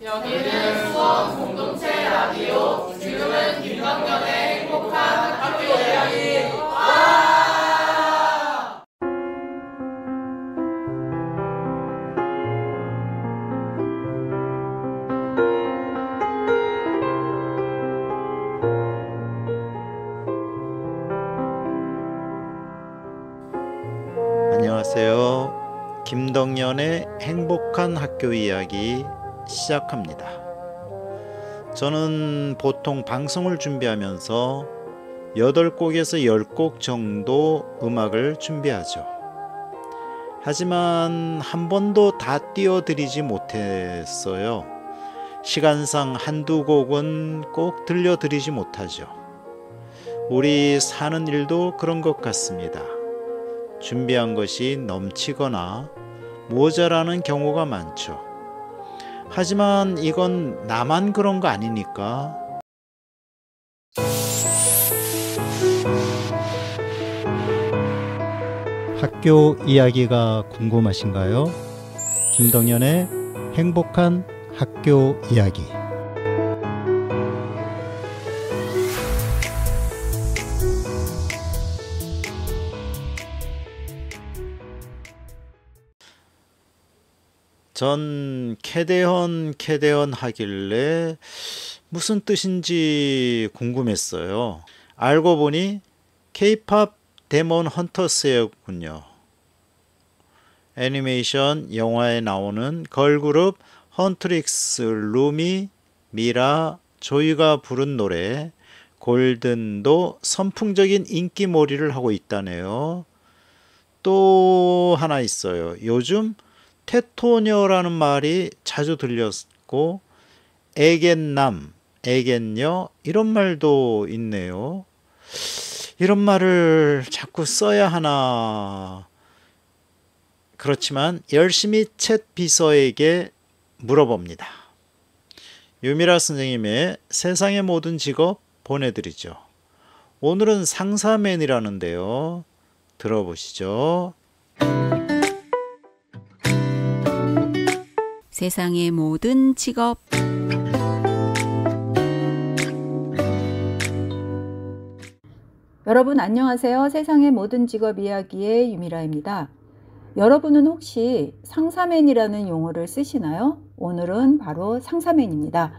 여기는 수원 공동체 라디오. 지금은 김덕년의 행복한 학교 이야기. 안녕하세요. 김덕년의 행복한 학교 이야기 시작합니다. 저는 보통 방송을 준비하면서 8곡에서 10곡 정도 음악을 준비하죠. 하지만 한 번도 다 띄워드리지 못했어요. 시간상 한두 곡은 꼭 들려드리지 못하죠. 우리 사는 일도 그런 것 같습니다. 준비한 것이 넘치거나 모자라는 경우가 많죠. 하지만 이건 나만 그런 거 아니니까. 학교 이야기가 궁금하신가요? 김덕년의 행복한 학교 이야기. 전 캐대헌 하길래 무슨 뜻인지 궁금했어요. 알고 보니 K-팝 데몬 헌터스였군요. 애니메이션 영화에 나오는 걸그룹 헌트릭스 루미, 미라, 조이가 부른 노래 골든도 선풍적인 인기몰이를 하고 있다네요. 또 하나 있어요. 요즘 테토녀라는 말이 자주 들렸고 애견남, 애견녀 이런 말도 있네요. 이런 말을 자꾸 써야 하나. 그렇지만 열심히 챗 비서에게 물어봅니다. 유미라 선생님의 세상의 모든 직업 보내드리죠. 오늘은 상사맨이라는데요. 들어보시죠. 세상의 모든 직업. 여러분 안녕하세요. 세상의 모든 직업 이야기의 유미라입니다. 여러분은 혹시 상사맨이라는 용어를 쓰시나요? 오늘은 바로 상사맨입니다.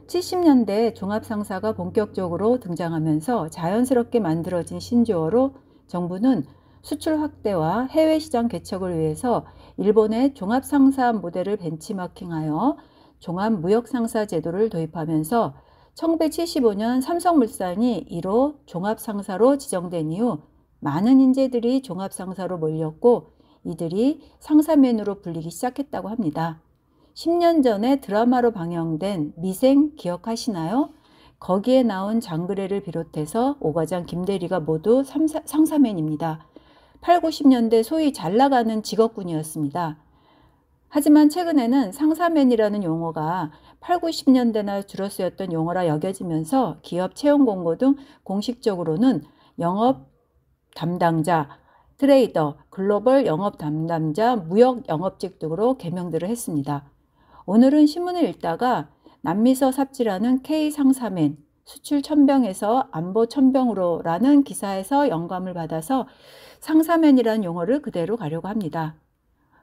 70년대 종합상사가 본격적으로 등장하면서 자연스럽게 만들어진 신조어로 정부는 수출 확대와 해외 시장 개척을 위해서 일본의 종합상사 모델을 벤치마킹하여 종합무역상사 제도를 도입하면서 1975년 삼성물산이 1호 종합상사로 지정된 이후 많은 인재들이 종합상사로 몰렸고 이들이 상사맨으로 불리기 시작했다고 합니다. 10년 전에 드라마로 방영된 미생 기억하시나요? 거기에 나온 장그래를 비롯해서 오과장, 김대리가 모두 상사맨입니다. 8, 90년대 소위 잘 나가는 직업군이었습니다. 하지만 최근에는 상사맨이라는 용어가 8, 90년대나 주로 쓰였던 용어라 여겨지면서 기업 채용 공고 등 공식적으로는 영업 담당자, 트레이더, 글로벌 영업 담당자, 무역 영업직 등으로 개명들을 했습니다. 오늘은 신문을 읽다가 남미서 삽질하는 K 상사맨, 수출 천병에서 안보 천병으로 라는 기사에서 영감을 받아서 상사맨이라는 용어를 그대로 가려고 합니다.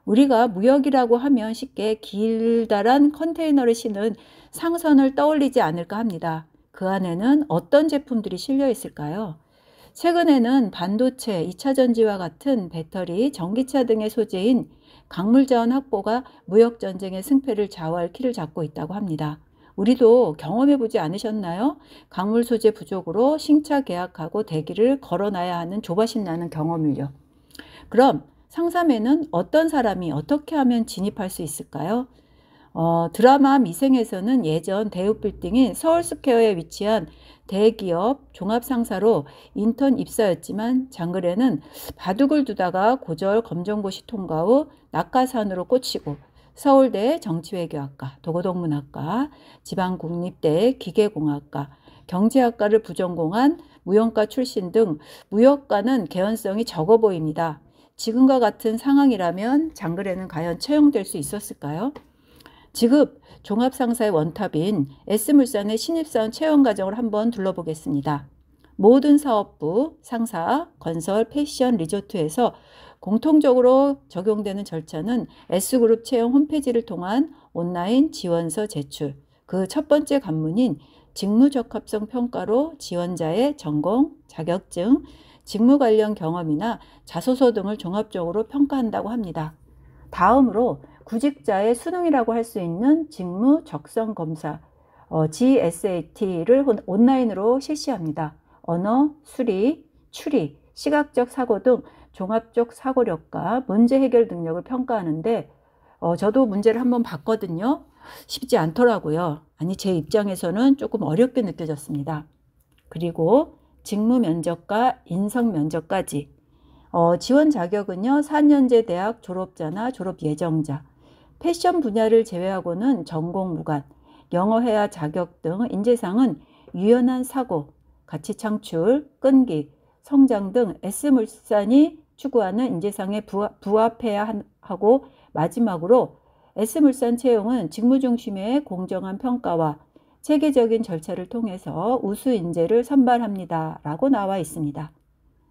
우리가 무역이라고 하면 쉽게 길다란 컨테이너를 싣는 상선을 떠올리지 않을까 합니다. 그 안에는 어떤 제품들이 실려 있을까요? 최근에는 반도체, 2차 전지와 같은 배터리, 전기차 등의 소재인 광물 자원 확보가 무역 전쟁의 승패를 좌우할 키를 잡고 있다고 합니다. 우리도 경험해보지 않으셨나요? 광물 소재 부족으로 신차 계약하고 대기를 걸어놔야 하는 조바심 나는 경험을요. 그럼 상사맨은 어떤 사람이 어떻게 하면 진입할 수 있을까요? 드라마 미생에서는 예전 대우빌딩인 서울스퀘어에 위치한 대기업 종합상사로 인턴 입사였지만 장그래는 바둑을 두다가 고졸 검정고시 통과 후 낙하산으로 꽂히고 서울대 정치외교학과, 도고동문학과, 지방국립대 기계공학과, 경제학과를 부전공한 무용과 출신 등 무역과는 개연성이 적어 보입니다. 지금과 같은 상황이라면 장그래는 과연 채용될 수 있었을까요? 지급 종합상사의 원탑인 S물산의 신입사원 채용 과정을 한번 둘러보겠습니다. 모든 사업부, 상사, 건설, 패션, 리조트에서 공통적으로 적용되는 절차는 S그룹 채용 홈페이지를 통한 온라인 지원서 제출, 그 첫 번째 관문인 직무적합성 평가로 지원자의 전공, 자격증, 직무 관련 경험이나 자소서 등을 종합적으로 평가한다고 합니다. 다음으로 구직자의 수능이라고 할 수 있는 직무 적성 검사, GSAT를 온라인으로 실시합니다. 언어, 수리, 추리, 시각적 사고 등 종합적 사고력과 문제 해결 능력을 평가하는데 저도 문제를 한번 봤거든요. 쉽지 않더라고요. 아니, 제 입장에서는 조금 어렵게 느껴졌습니다. 그리고 직무 면접과 인성 면접까지 지원 자격은요, 4년제 대학 졸업자나 졸업 예정자, 패션 분야를 제외하고는 전공 무관, 영어 회화 자격 등 인재상은 유연한 사고, 가치 창출, 끈기, 성장 등 S물산이 추구하는 인재상에 부합해야 하고, 마지막으로 S물산 채용은 직무 중심의 공정한 평가와 체계적인 절차를 통해서 우수 인재를 선발합니다. 라고 나와 있습니다.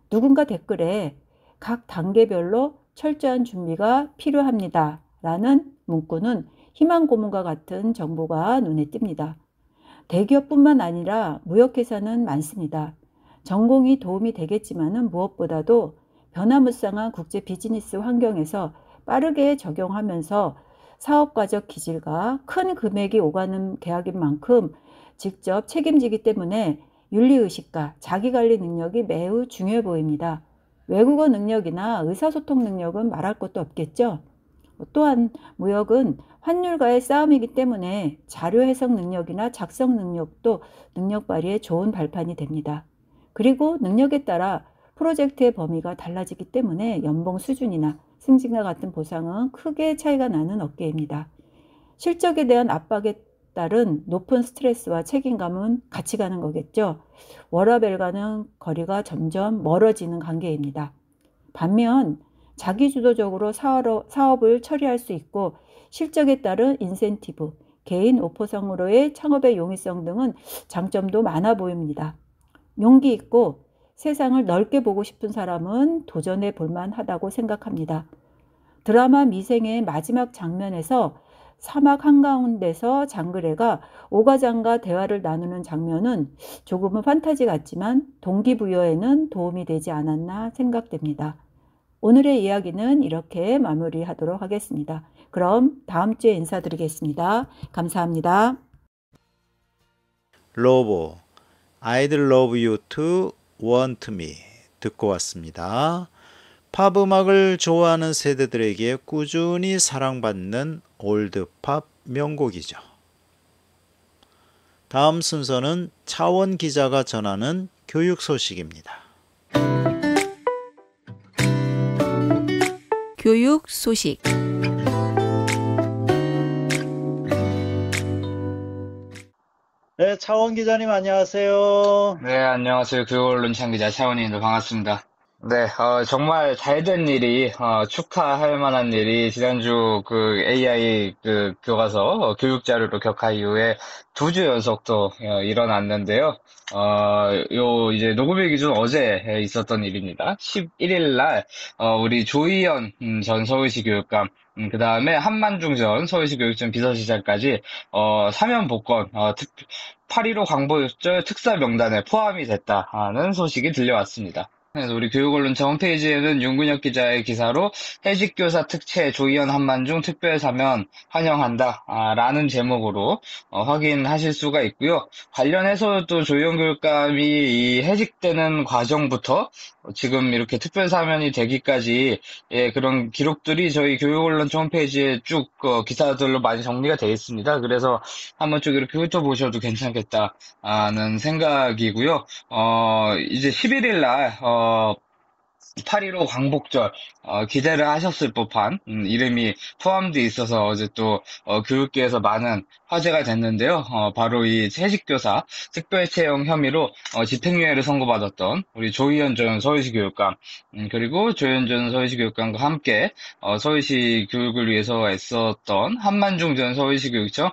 누군가 댓글에 각 단계별로 철저한 준비가 필요합니다. 라는 문구는 희망 고문과 같은 정보가 눈에 띕니다. 대기업뿐만 아니라 무역회사는 많습니다. 전공이 도움이 되겠지만은 무엇보다도 변화무쌍한 국제 비즈니스 환경에서 빠르게 적용하면서 사업가적 기질과 큰 금액이 오가는 계약인 만큼 직접 책임지기 때문에 윤리의식과 자기관리 능력이 매우 중요해 보입니다. 외국어 능력이나 의사소통 능력은 말할 것도 없겠죠. 또한 무역은 환율과의 싸움이기 때문에 자료 해석 능력이나 작성 능력도 능력 발휘에 좋은 발판이 됩니다. 그리고 능력에 따라 프로젝트의 범위가 달라지기 때문에 연봉 수준이나 승진과 같은 보상은 크게 차이가 나는 업계입니다. 실적에 대한 압박에 따른 높은 스트레스와 책임감은 같이 가는 거겠죠. 워라밸과는 거리가 점점 멀어지는 관계입니다. 반면 자기주도적으로 사업을 처리할 수 있고 실적에 따른 인센티브, 개인 오퍼상으로의 창업의 용이성 등은 장점도 많아 보입니다. 용기 있고 세상을 넓게 보고 싶은 사람은 도전해 볼 만하다고 생각합니다. 드라마 미생의 마지막 장면에서 사막 한가운데서 장그래가 오가장과 대화를 나누는 장면은 조금은 판타지 같지만 동기부여에는 도움이 되지 않았나 생각됩니다. 오늘의 이야기는 이렇게 마무리하도록 하겠습니다. 그럼 다음 주에 인사드리겠습니다. 감사합니다. 로보, I'd love you to want me 듣고 왔습니다. 팝 음악을 좋아하는 세대들에게 꾸준히 사랑받는 올드팝 명곡이죠. 다음 순서는 차원 기자가 전하는 교육 소식입니다. 교육 소식. 네, 차원 기자님 안녕하세요. 네, 안녕하세요. 교육언론 창기자 차원희입니다. 반갑습니다. 네, 정말 잘된 일이, 축하할 만한 일이 지난주 AI 교과서 교육 자료로 격하 이후에 2주 연속 또 일어났는데요. 이제 녹음일 기준 어제 있었던 일입니다. 11일 날, 우리 조희연 전 서울시 교육감, 그 다음에 한만중 전 서울시 교육청 비서실장까지, 사면 복권, 8.15 광복절 특사 명단에 포함이 됐다는 소식이 들려왔습니다. 그래서 우리 교육언론차 홈페이지에는 윤근혁 기자의 기사로 해직교사 특채 조희연 한만중 특별사면 환영한다 라는 제목으로 확인하실 수가 있고요. 관련해서 또 조희연 교육감이 이 해직되는 과정부터 지금 이렇게 특별사면이 되기까지 그런 기록들이 저희 교육언론차 홈페이지에 쭉 기사들로 많이 정리가 되어 있습니다. 그래서 한번 쭉 이렇게 훑어보셔도 괜찮겠다는 생각이고요. 이제 11일 날 8.15 광복절 기대를 하셨을 법한 이름이 포함되어 있어서 어제 또 교육계에서 많은 화제가 됐는데요. 바로 이 채식교사 특별채용 혐의로 집행유예를 선고받았던 우리 조희연 전 서울시 교육감 그리고 조희연 전 서울시 교육감과 함께 서울시 교육을 위해서 애썼던 한만중 전 서울시 교육청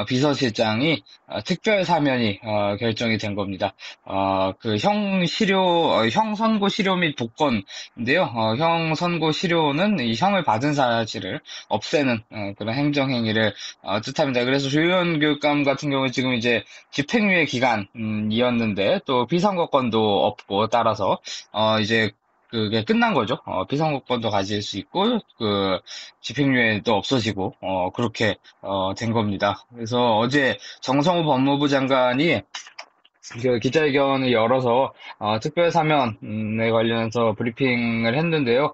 비서실장이 특별 사면이 결정이 된 겁니다. 형 선고 실효 및 복권 인데요. 형 선고 실효는 이 형을 받은 사실을 없애는 그런 행정행위를 뜻합니다. 그래서 조희연 교육감 같은 경우 지금 이제 집행유예 기간이었는데 또 피선거권도 없고 따라서 이제 그게 끝난 거죠. 피선거권도 가질 수 있고 집행유예도 없어지고 그렇게 된 겁니다. 그래서 어제 정성호 법무부 장관이 그 기자회견을 열어서 특별사면에 관련해서 브리핑을 했는데요.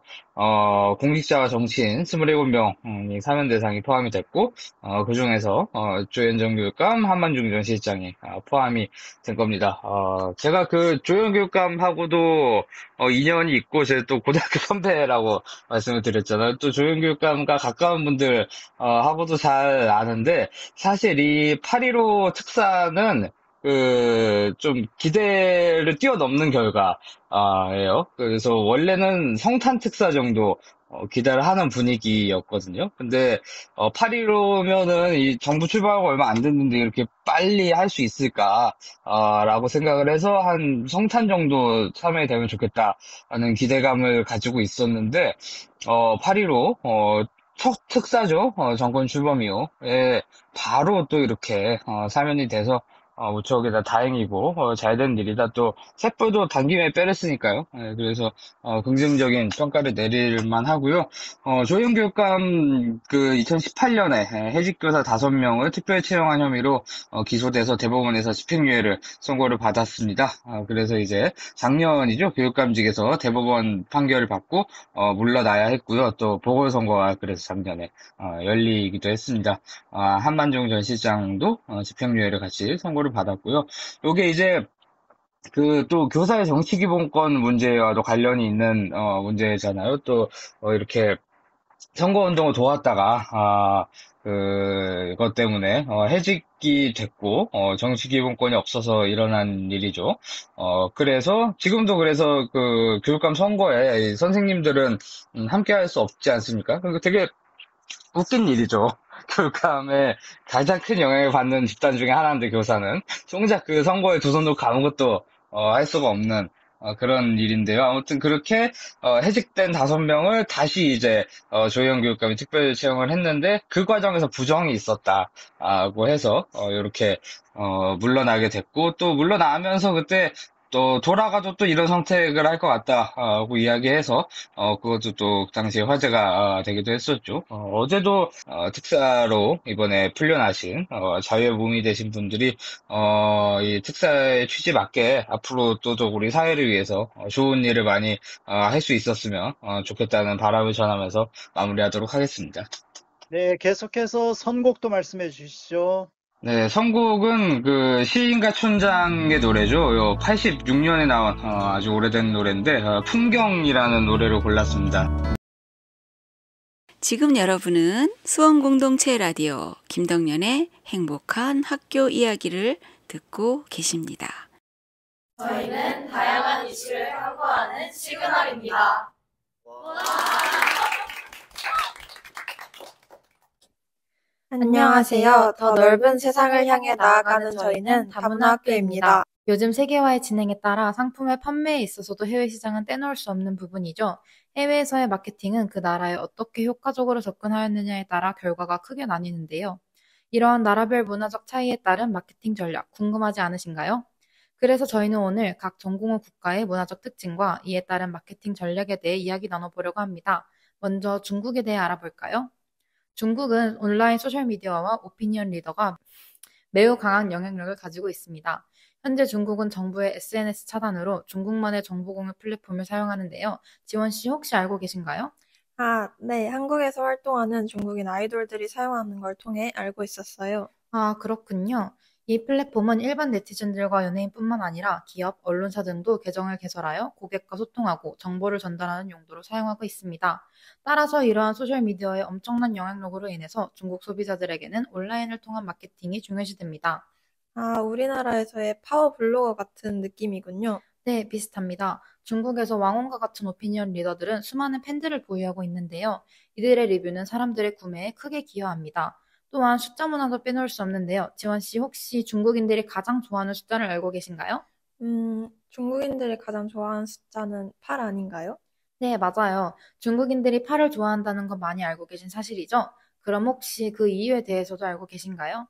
공직자와 정치인 27명이 사면 대상이 포함이 됐고 그중에서 조현 전 교육감, 한만중 전 실장이 포함이 된 겁니다. 제가 그 조현 교육감하고도 인연이 있고 제가 또 고등학교 선배라고 말씀을 드렸잖아요. 또 조현 교육감과 가까운 분들 하고도 잘 아는데 사실 이 8.15 특사는 좀 기대를 뛰어넘는 결과예요. 그래서 원래는 성탄 특사 정도 기대를 하는 분위기였거든요. 근데 8.15면은 이 정부 출범하고 얼마 안 됐는데 이렇게 빨리 할 수 있을까 라고 생각을 해서 한 성탄 정도 참여이 되면 좋겠다라는 기대감을 가지고 있었는데 8.15 첫 특사죠. 정권 출범 이후에 바로 또 이렇게 사면이 돼서 무척이나 다행이고 잘된 일이다. 또 셋불도 단김에 빼냈으니까요. 그래서 긍정적인 평가를 내릴 만하고요. 조희연 교육감 그 2018년에 해직교사 5명을 특별 채용한 혐의로 기소돼서 대법원에서 집행유예를 선고를 받았습니다. 그래서 이제 작년이죠. 교육감직에서 대법원 판결을 받고 물러나야 했고요. 또 보궐선거가 그래서 작년에 열리기도 했습니다. 한만중 전 실장도 집행유예를 같이 선고를 받았고요. 요게 이제 또 교사의 정치기본권 문제와도 관련이 있는 문제잖아요. 또 이렇게 선거운동을 도왔다가 그것 때문에 해직이 됐고 정치기본권이 없어서 일어난 일이죠. 그래서 지금도 그래서 그 교육감 선거에 선생님들은 함께 할 수 없지 않습니까? 그리고 되게 웃긴 일이죠. 교육감에 가장 큰 영향을 받는 집단 중에 하나인데 교사는 정작 그 선거에 두 손 놓고 아무것도 할 수가 없는 그런 일인데요. 아무튼 그렇게 해직된 5명을 다시 이제 조희연 교육감이 특별 채용을 했는데 그 과정에서 부정이 있었다고 해서 이렇게 물러나게 됐고 또 물러나면서 그때 또 돌아가도 또 이런 선택을 할 것 같다고 이야기해서 그것도 또 당시에 화제가 되기도 했었죠. 어제도 특사로 이번에 풀려나신 자유의 몸이 되신 분들이 이 특사의 취지 맞게 앞으로 또 우리 사회를 위해서 좋은 일을 많이 할 수 있었으면 좋겠다는 바람을 전하면서 마무리하도록 하겠습니다. 네, 계속해서 선곡도 말씀해 주시죠. 네, 선곡은 그 시인가 촌장의 노래죠. 86년에 나온 아주 오래된 노래인데 풍경이라는 노래를 골랐습니다. 지금 여러분은 수원공동체 라디오 김덕년의 행복한 학교 이야기를 듣고 계십니다. 저희는 다양한 이슈를 탐구하는 시그널입니다. 안녕하세요. 더 넓은 세상을 향해 나아가는 저희는 다문화학교입니다. 요즘 세계화의 진행에 따라 상품의 판매에 있어서도 해외 시장은 떼놓을 수 없는 부분이죠. 해외에서의 마케팅은 그 나라에 어떻게 효과적으로 접근하였느냐에 따라 결과가 크게 나뉘는데요. 이러한 나라별 문화적 차이에 따른 마케팅 전략 궁금하지 않으신가요? 그래서 저희는 오늘 각 전공의 국가의 문화적 특징과 이에 따른 마케팅 전략에 대해 이야기 나눠보려고 합니다. 먼저 중국에 대해 알아볼까요? 중국은 온라인 소셜미디어와 오피니언 리더가 매우 강한 영향력을 가지고 있습니다. 현재 중국은 정부의 SNS 차단으로 중국만의 정보 공유 플랫폼을 사용하는데요. 지원 씨 혹시 알고 계신가요? 네. 한국에서 활동하는 중국인 아이돌들이 사용하는 걸 통해 알고 있었어요. 그렇군요. 이 플랫폼은 일반 네티즌들과 연예인뿐만 아니라 기업, 언론사 등도 계정을 개설하여 고객과 소통하고 정보를 전달하는 용도로 사용하고 있습니다. 따라서 이러한 소셜미디어의 엄청난 영향력으로 인해서 중국 소비자들에게는 온라인을 통한 마케팅이 중요시됩니다. 아, 우리나라에서의 파워블로거 같은 느낌이군요. 네, 비슷합니다. 중국에서 왕원과 같은 오피니언 리더들은 수많은 팬들을 보유하고 있는데요. 이들의 리뷰는 사람들의 구매에 크게 기여합니다. 또한 숫자 문화도 빼놓을 수 없는데요. 지원 씨 혹시 중국인들이 가장 좋아하는 숫자를 알고 계신가요? 중국인들이 가장 좋아하는 숫자는 8 아닌가요? 네, 맞아요. 중국인들이 팔을 좋아한다는 건 많이 알고 계신 사실이죠? 그럼 혹시 그 이유에 대해서도 알고 계신가요?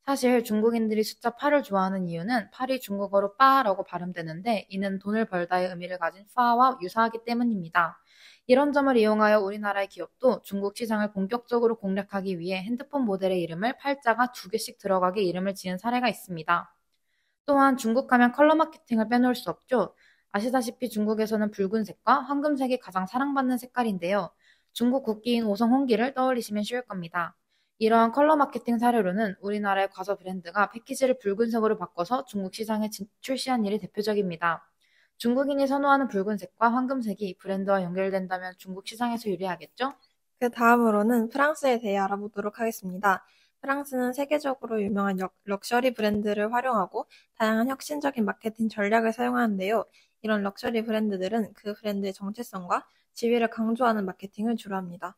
사실 중국인들이 숫자 8을 좋아하는 이유는 8이 중국어로 빠라고 발음되는데 이는 돈을 벌다의 의미를 가진 파와 유사하기 때문입니다. 이런 점을 이용하여 우리나라의 기업도 중국 시장을 본격적으로 공략하기 위해 핸드폰 모델의 이름을 팔자가 2개씩 들어가게 이름을 지은 사례가 있습니다. 또한 중국 가면 컬러 마케팅을 빼놓을 수 없죠. 아시다시피 중국에서는 붉은색과 황금색이 가장 사랑받는 색깔인데요. 중국 국기인 오성 홍기를 떠올리시면 쉬울 겁니다. 이러한 컬러 마케팅 사례로는 우리나라의 과자 브랜드가 패키지를 붉은색으로 바꿔서 중국 시장에 출시한 일이 대표적입니다. 중국인이 선호하는 붉은색과 황금색이 브랜드와 연결된다면 중국 시장에서 유리하겠죠? 그 다음으로는 프랑스에 대해 알아보도록 하겠습니다. 프랑스는 세계적으로 유명한 럭셔리 브랜드를 활용하고 다양한 혁신적인 마케팅 전략을 사용하는데요. 이런 럭셔리 브랜드들은 그 브랜드의 정체성과 지위를 강조하는 마케팅을 주로 합니다.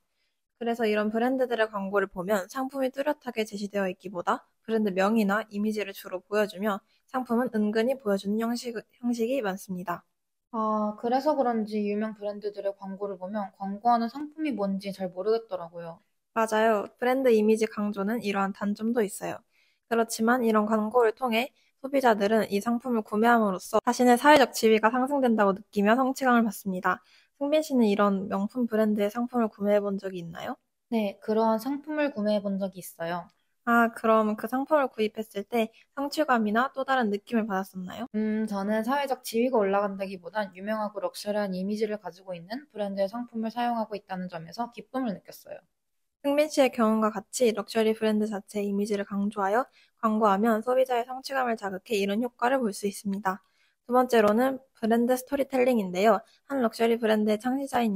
그래서 이런 브랜드들의 광고를 보면 상품이 뚜렷하게 제시되어 있기보다 브랜드 명이나 이미지를 주로 보여주며 상품은 은근히 보여주는 형식이 많습니다. 그래서 그런지 유명 브랜드들의 광고를 보면 광고하는 상품이 뭔지 잘 모르겠더라고요. 맞아요. 브랜드 이미지 강조는 이러한 단점도 있어요. 그렇지만 이런 광고를 통해 소비자들은 이 상품을 구매함으로써 자신의 사회적 지위가 상승된다고 느끼며 성취감을 받습니다. 승빈 씨는 이런 명품 브랜드의 상품을 구매해 본 적이 있나요? 네, 그러한 상품을 구매해 본 적이 있어요. 아, 그럼 그 상품을 구입했을 때 성취감이나 또 다른 느낌을 받았었나요? 저는 사회적 지위가 올라간다기보단 유명하고 럭셔리한 이미지를 가지고 있는 브랜드의 상품을 사용하고 있다는 점에서 기쁨을 느꼈어요. 승빈 씨의 경험과 같이 럭셔리 브랜드 자체의 이미지를 강조하여 광고하면 소비자의 성취감을 자극해 이런 효과를 볼 수 있습니다. 두 번째로는 브랜드 스토리텔링인데요. 한 럭셔리 브랜드의 창시자인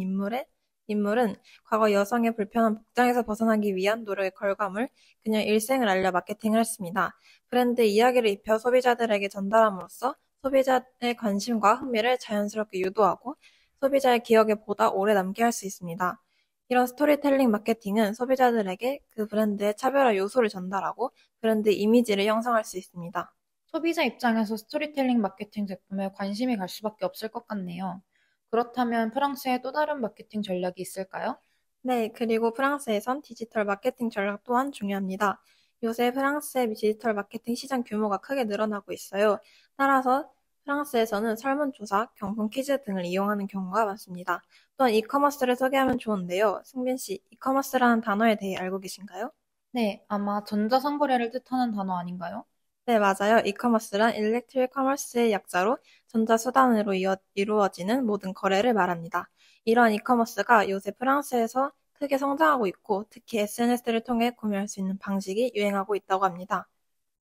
인물은 과거 여성의 불편한 복장에서 벗어나기 위한 노력의 결과물, 그녀의 일생을 알려 마케팅을 했습니다. 브랜드의 이야기를 입혀 소비자들에게 전달함으로써 소비자의 관심과 흥미를 자연스럽게 유도하고 소비자의 기억에 보다 오래 남게 할 수 있습니다. 이런 스토리텔링 마케팅은 소비자들에게 그 브랜드의 차별화 요소를 전달하고 브랜드 이미지를 형성할 수 있습니다. 소비자 입장에서 스토리텔링 마케팅 제품에 관심이 갈 수밖에 없을 것 같네요. 그렇다면 프랑스에 또 다른 마케팅 전략이 있을까요? 네, 그리고 프랑스에선 디지털 마케팅 전략 또한 중요합니다. 요새 프랑스의 디지털 마케팅 시장 규모가 크게 늘어나고 있어요. 따라서 프랑스에서는 설문조사, 경품 퀴즈 등을 이용하는 경우가 많습니다. 또한 이커머스를 소개하면 좋은데요. 승빈 씨, 이커머스라는 단어에 대해 알고 계신가요? 네, 아마 전자상거래를 뜻하는 단어 아닌가요? 네, 맞아요. 이커머스란 일렉트릭 커머스의 약자로 전자수단으로 이루어지는 모든 거래를 말합니다. 이러한 이커머스가 요새 프랑스에서 크게 성장하고 있고 특히 SNS를 통해 구매할 수 있는 방식이 유행하고 있다고 합니다.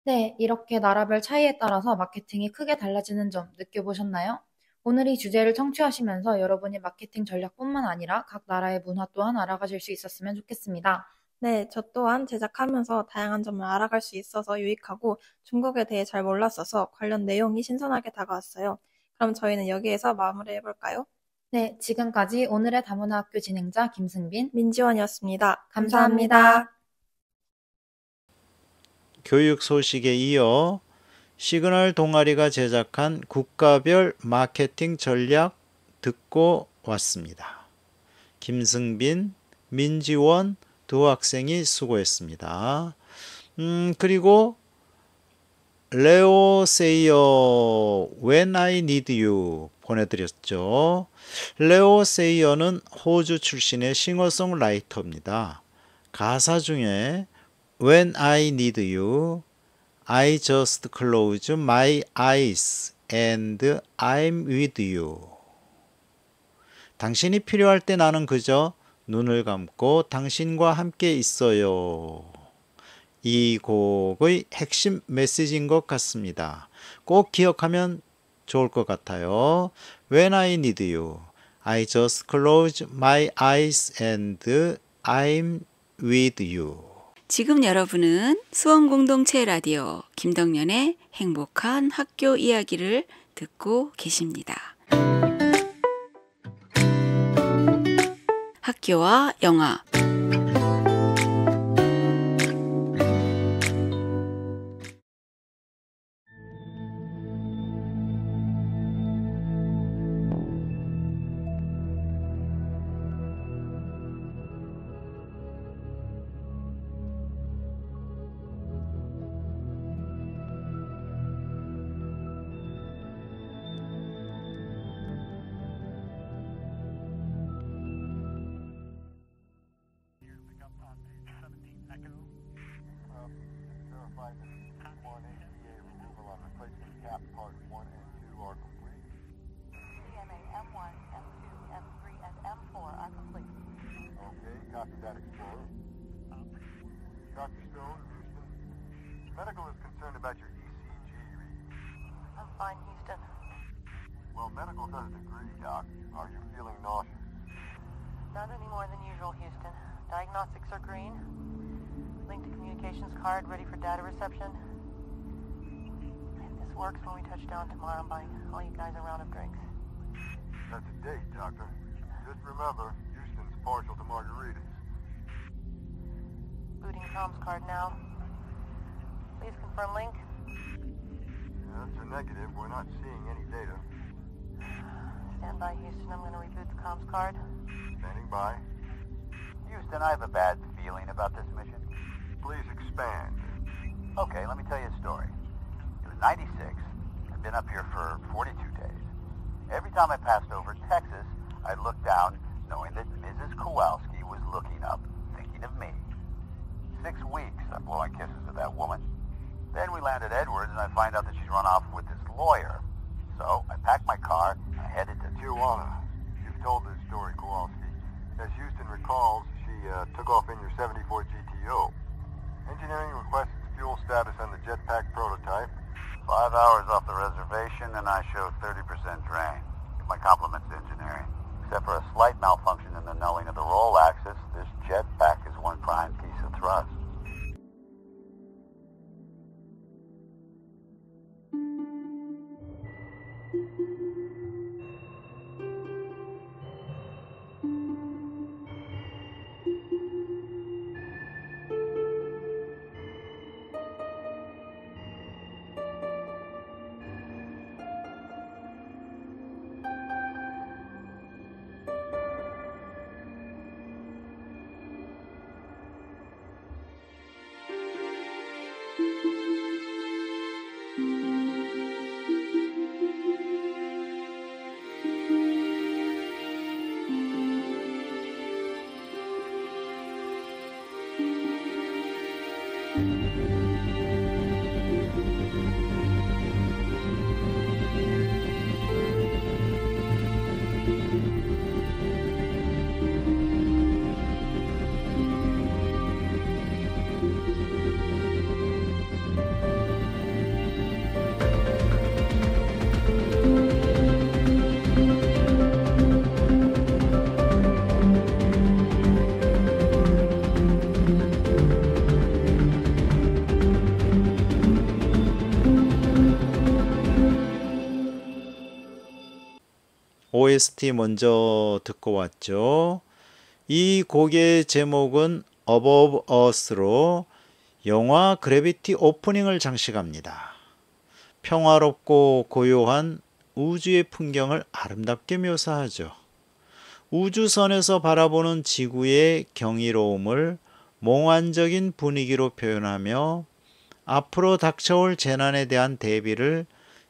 네, 이렇게 나라별 차이에 따라서 마케팅이 크게 달라지는 점 느껴보셨나요? 오늘 이 주제를 청취하시면서 여러분이 마케팅 전략뿐만 아니라 각 나라의 문화 또한 알아가실 수 있었으면 좋겠습니다. 네, 저 또한 제작하면서 다양한 점을 알아갈 수 있어서 유익하고 중국에 대해 잘 몰랐어서 관련 내용이 신선하게 다가왔어요. 그럼 저희는 여기에서 마무리해 볼까요? 네, 지금까지 오늘의 다문화학교 진행자 김승빈, 민지원이었습니다. 감사합니다. 교육 소식에 이어 시그널 동아리가 제작한 국가별 마케팅 전략 듣고 왔습니다. 김승빈, 민지원 두 학생이 수고했습니다. 그리고 레오 세이어 When I Need You 보내드렸죠. 레오 세이어는 호주 출신의 싱어송라이터입니다. 가사 중에 When I need you, I just close my eyes and I'm with you. 당신이 필요할 때 나는 그저 눈을 감고 당신과 함께 있어요. 이 곡의 핵심 메시지인 것 같습니다. 꼭 기억하면 좋을 것 같아요. When I need you, I just close my eyes and I'm with you. 지금 여러분은 수원공동체 라디오 김덕년의 행복한 학교 이야기를 듣고 계십니다. 학교와 영화 Copy that, Explorer. Dr. Stone, Houston. Medical is concerned about your ECG reading. I'm fine, Houston. Well, medical doesn't agree, Doc. Are you feeling nauseous? Not any more than usual, Houston. Diagnostics are green. Link to communications card ready for data reception. If this works when we touch down tomorrow, I'm buying all you guys a round of drinks. That's a date, Doctor. Just remember, Houston's partial to margaritas. Booting comms card now. Please confirm link. That's a negative. We're not seeing any data. Stand by, Houston. I'm going to reboot the comms card. Standing by. Houston, I have a bad feeling about this mission. Please expand. Okay, let me tell you a story. It was 96. I've been up here for 42 days. Every time I passed over Texas, I'd look down knowing that Mrs. Kowalski was looking up, thinking of me. 6 weeks I'm blowing kisses to that woman. Then we landed Edwards and I find out that she's run off with this lawyer. So I packed my car and I headed to Tijuana. You've told this story, Kowalski. As Houston recalls, she took off in your 74 GTO. Engineering requests fuel status on the jetpack prototype. 5 hours off the reservation and I show 30% drain. Give my compliments to engineering. Except for a slight malfunction in the nulling of the roll axis, this jetpack is one prime piece of thrust. OST 먼저 듣고 왔죠. 이 곡의 제목은 Above Us로 영화 그래비티 오프닝을 장식합니다. 평화롭고 고요한 우주의 풍경을 아름답게 묘사하죠. 우주선에서 바라보는 지구의 경이로움을 몽환적인 분위기로 표현하며 앞으로 닥쳐올 재난에 대한 대비를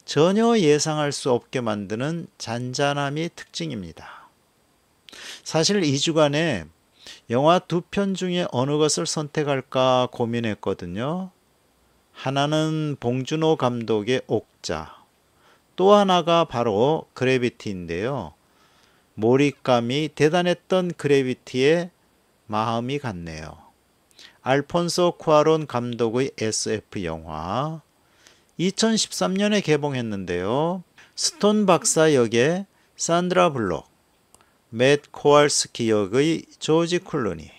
전혀 예상할 수 없게 만드는 잔잔함이 특징입니다. 사실 2주간에 영화 2편 중에 어느 것을 선택할까 고민했거든요. 하나는 봉준호 감독의 옥자, 또 하나가 바로 그래비티인데요. 몰입감이 대단했던 그래비티에 마음이 갔네요. 알폰소 쿠아론 감독의 SF 영화. 2013년에 개봉했는데요. 스톤 박사 역의 산드라 블록, 맷 코왈스키 역의 조지 클루니.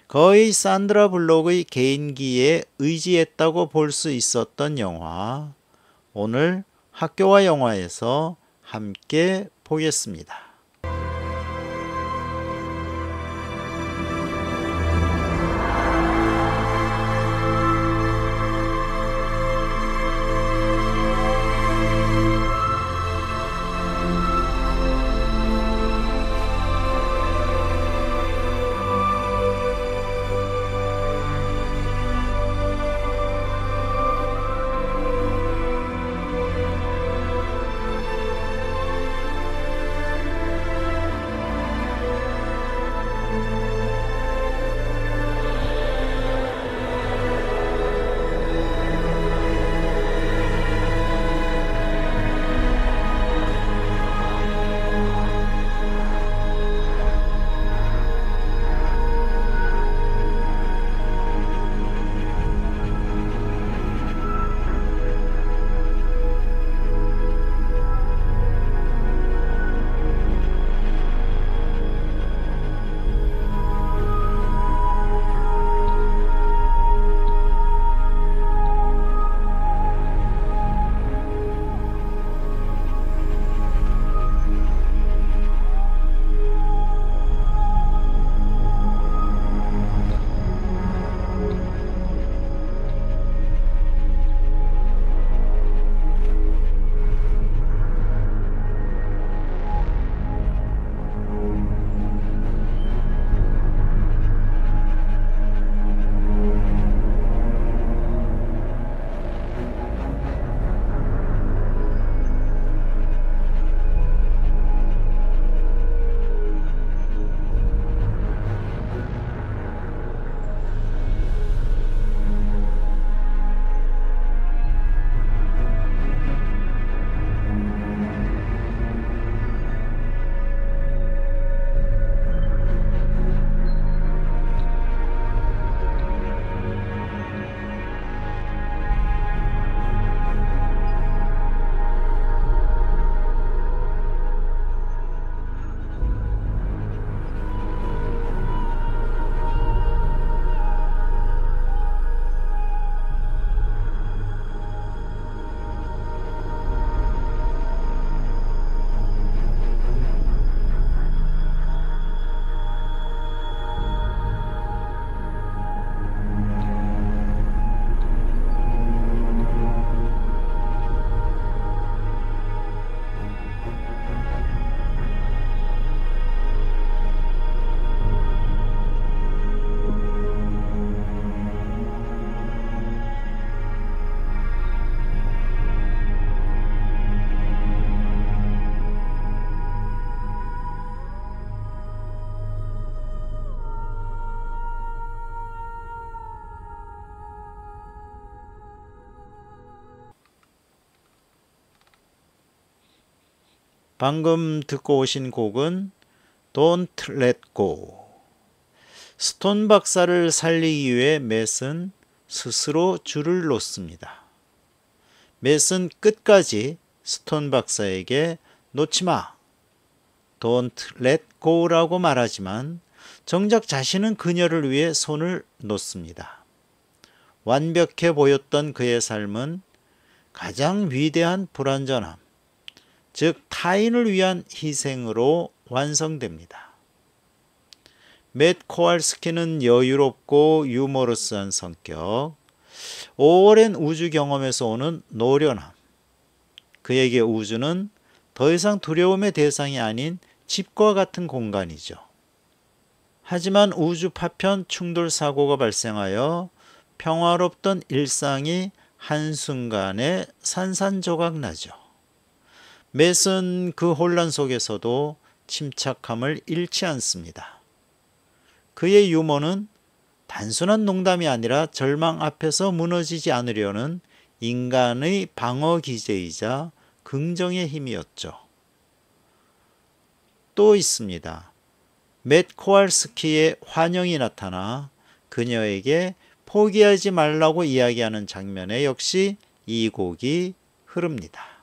거의 산드라 블록의 개인기에 의지했다고 볼 수 있었던 영화. 오늘 학교와 영화에서 함께 보겠습니다. 방금 듣고 오신 곡은 Don't Let Go. 스톤 박사를 살리기 위해 맷은 스스로 줄을 놓습니다. 맷은 끝까지 스톤 박사에게 놓지 마, Don't let go라고 말하지만 정작 자신은 그녀를 위해 손을 놓습니다. 완벽해 보였던 그의 삶은 가장 위대한 불완전함, 즉 타인을 위한 희생으로 완성됩니다. 맷 코왈스키는 여유롭고 유머러스한 성격, 오랜 우주 경험에서 오는 노련함, 그에게 우주는 더 이상 두려움의 대상이 아닌 집과 같은 공간이죠. 하지만 우주 파편 충돌 사고가 발생하여 평화롭던 일상이 한순간에 산산조각 나죠. 맷은 그 혼란 속에서도 침착함을 잃지 않습니다. 그의 유머는 단순한 농담이 아니라 절망 앞에서 무너지지 않으려는 인간의 방어 기제이자 긍정의 힘이었죠. 또 있습니다. 맷 코왈스키의 환영이 나타나 그녀에게 포기하지 말라고 이야기하는 장면에 역시 이 곡이 흐릅니다.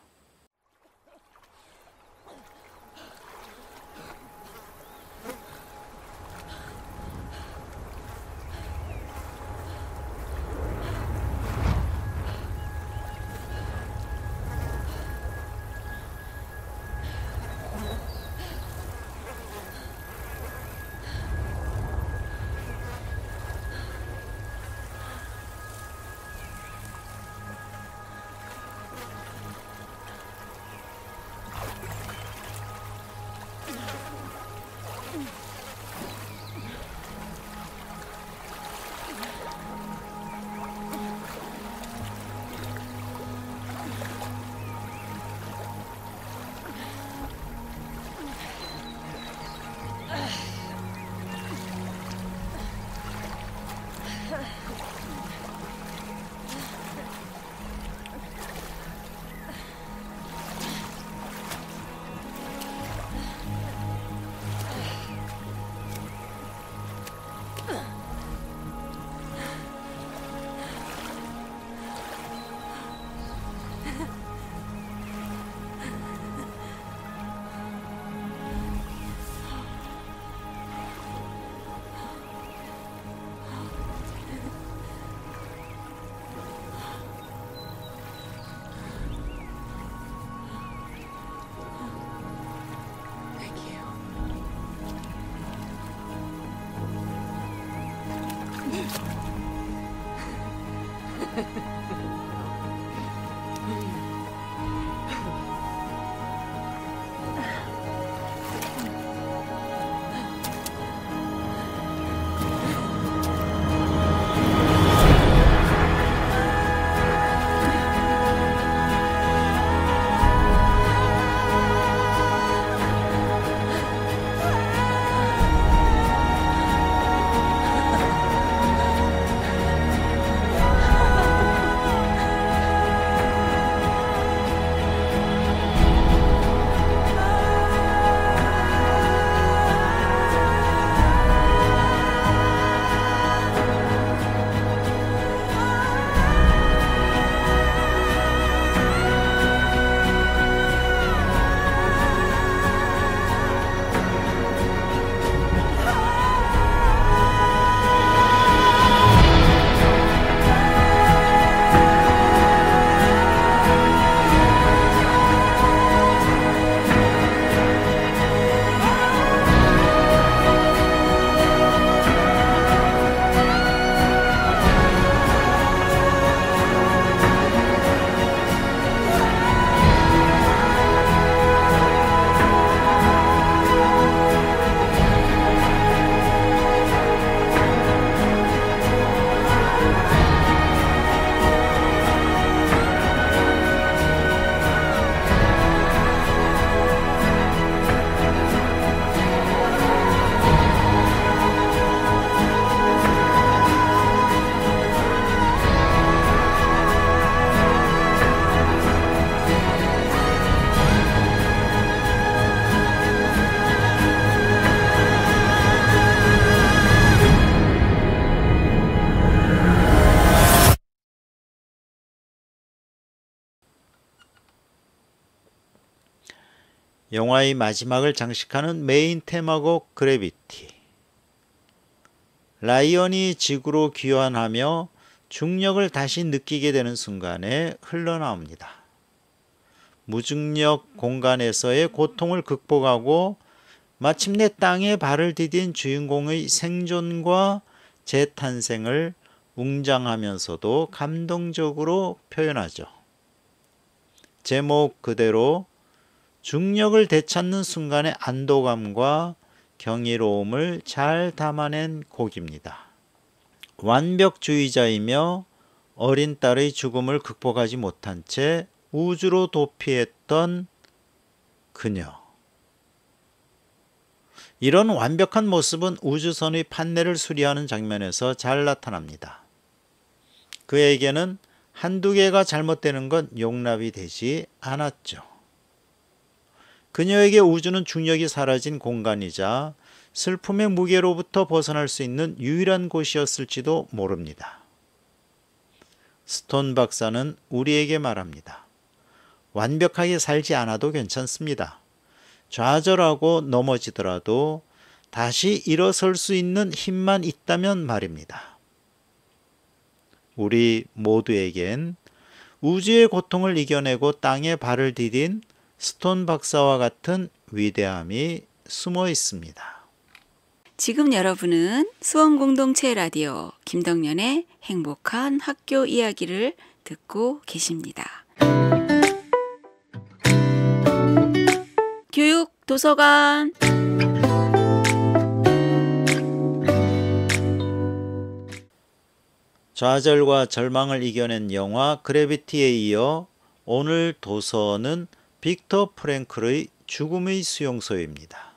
영화의 마지막을 장식하는 메인 테마곡 그래비티. 라이언이 지구로 귀환하며 중력을 다시 느끼게 되는 순간에 흘러나옵니다. 무중력 공간에서의 고통을 극복하고 마침내 땅에 발을 디딘 주인공의 생존과 재탄생을 웅장하면서도 감동적으로 표현하죠. 제목 그대로 중력을 되찾는 순간의 안도감과 경이로움을 잘 담아낸 곡입니다. 완벽주의자이며 어린 딸의 죽음을 극복하지 못한 채 우주로 도피했던 그녀. 이런 완벽한 모습은 우주선의 판넬을 수리하는 장면에서 잘 나타납니다. 그에게는 한두 개가 잘못되는 건 용납이 되지 않았죠. 그녀에게 우주는 중력이 사라진 공간이자 슬픔의 무게로부터 벗어날 수 있는 유일한 곳이었을지도 모릅니다. 스톤 박사는 우리에게 말합니다. 완벽하게 살지 않아도 괜찮습니다. 좌절하고 넘어지더라도 다시 일어설 수 있는 힘만 있다면 말입니다. 우리 모두에겐 우주의 고통을 이겨내고 땅에 발을 디딘 스톤 박사와 같은 위대함이 숨어 있습니다. 지금 여러분은 수원공동체 라디오 김덕연의 행복한 학교 이야기를 듣고 계십니다. 교육 도서관 좌절과 절망을 이겨낸 영화 그래비티에 이어 오늘 도서는 빅터 프랭클의 죽음의 수용소입니다.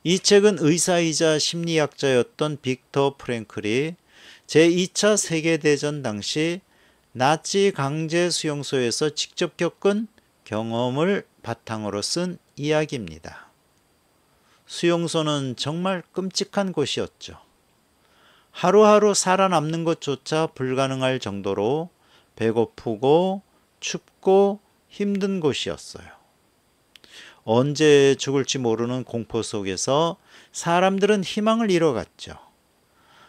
이 책은 의사이자 심리학자였던 빅터 프랭클이 제2차 세계대전 당시 나치 강제 수용소에서 직접 겪은 경험을 바탕으로 쓴 이야기입니다. 수용소는 정말 끔찍한 곳이었죠. 하루하루 살아남는 것조차 불가능할 정도로 배고프고 춥고 힘든 곳이었어요. 언제 죽을지 모르는 공포 속에서 사람들은 희망을 잃어갔죠.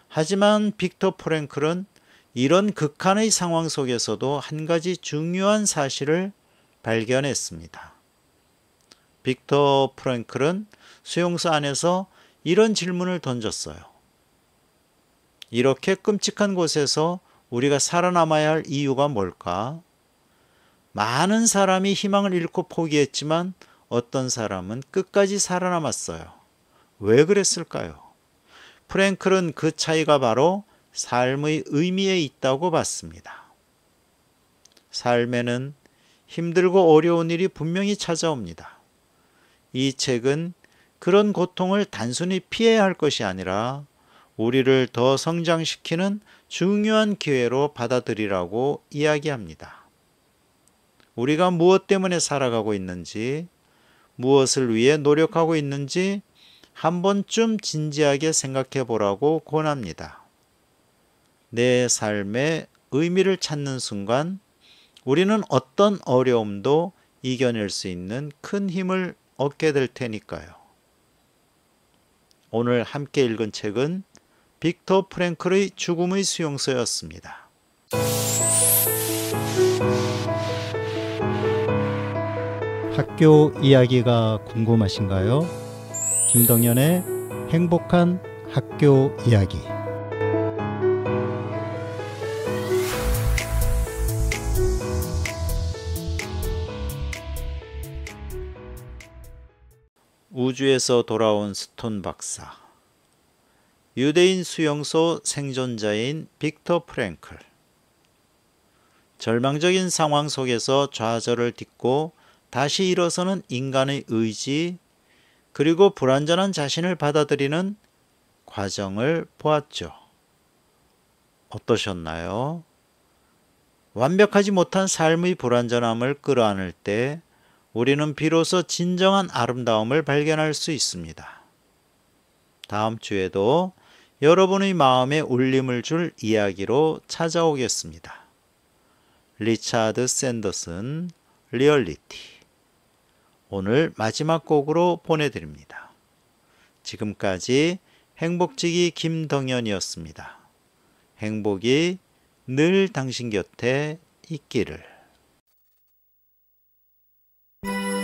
하지만 빅터 프랭클은 이런 극한의 상황 속에서도 한 가지 중요한 사실을 발견했습니다. 빅터 프랭클은 수용소 안에서 이런 질문을 던졌어요. 이렇게 끔찍한 곳에서 우리가 살아남아야 할 이유가 뭘까? 많은 사람이 희망을 잃고 포기했지만 어떤 사람은 끝까지 살아남았어요. 왜 그랬을까요? 프랭클은 그 차이가 바로 삶의 의미에 있다고 봤습니다. 삶에는 힘들고 어려운 일이 분명히 찾아옵니다. 이 책은 그런 고통을 단순히 피해야 할 것이 아니라 우리를 더 성장시키는 중요한 기회로 받아들이라고 이야기합니다. 우리가 무엇 때문에 살아가고 있는지, 무엇을 위해 노력하고 있는지 한 번쯤 진지하게 생각해 보라고 권합니다. 내 삶의 의미를 찾는 순간 우리는 어떤 어려움도 이겨낼 수 있는 큰 힘을 얻게 될 테니까요. 오늘 함께 읽은 책은 빅터 프랭클의 죽음의 수용소였습니다. 학교 이야기가 궁금하신가요? 김덕연의 행복한 학교 이야기. 우주에서 돌아온 스톤 박사. 유대인 수용소 생존자인 빅터 프랭클. 절망적인 상황 속에서 좌절을 딛고 다시 일어서는 인간의 의지, 그리고 불완전한 자신을 받아들이는 과정을 보았죠. 어떠셨나요? 완벽하지 못한 삶의 불완전함을 끌어안을 때 우리는 비로소 진정한 아름다움을 발견할 수 있습니다. 다음 주에도 여러분의 마음에 울림을 줄 이야기로 찾아오겠습니다. 리차드 샌더슨, 리얼리티. 오늘 마지막 곡으로 보내드립니다. 지금까지 행복지기 김덕연이었습니다. 행복이 늘 당신 곁에 있기를.